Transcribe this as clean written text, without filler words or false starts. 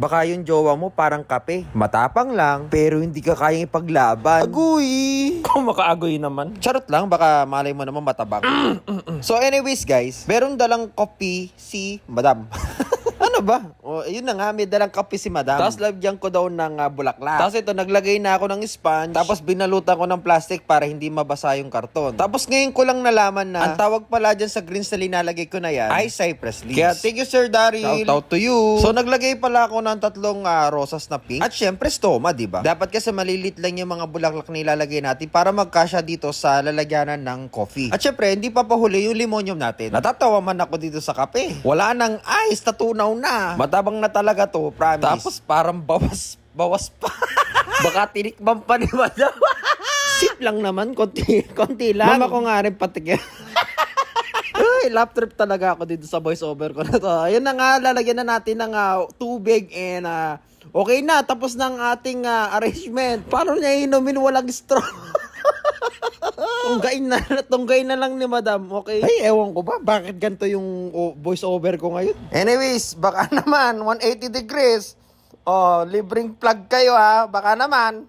Baka yung jowa mo parang kape. Matapang lang, pero hindi ka kayang ipaglaban. Agoy! Kung makaagoy naman. Charot lang, baka malay mo naman matabang. So anyways guys, meron dalang kopi si Madam. Ano ba? O, yun na nga, may dalang kape si Madam. Tapos lagyan ko daw ng bulaklak. Tapos ito, naglagay na ako ng sponge. Tapos binalutan ko ng plastic para hindi mabasa yung karton. Tapos ngayon ko lang nalaman na ang tawag pala dyan sa greens na linalagay ko na yan ay cypress leaves. Kaya thank you Sir Daryl. Shout out to you. So naglagay pala ako ng 3 rosas na pink. At syempre stoma, diba? Dapat kasi malilit lang yung mga bulaklak na ilalagay natin para magkasya dito sa lalagyanan ng coffee. At syempre, hindi pa pahuli yung limonium natin. Natatawa man ako dito sa kape. Wala nang ice, natunaw na. Matabang na talaga to, promise. Tapos parang bawas pa. Baka tinikman pa ni Madam. Sip lang naman, konti lang. Mama ko nga rin patikin. Ay, lap trip talaga ako dito sa voice over ko na to. Ayun na nga, lalagyan na natin ng tubig and okay na, tapos ng ating arrangement. Paano niya inumin walang straw? Tunggain na lang ni Madam, okay? Ay, ewan ko ba, bakit ganito yung voice over ko ngayon? Anyways, baka naman, 180 degrees. Oh, libreng plug kayo ha, baka naman.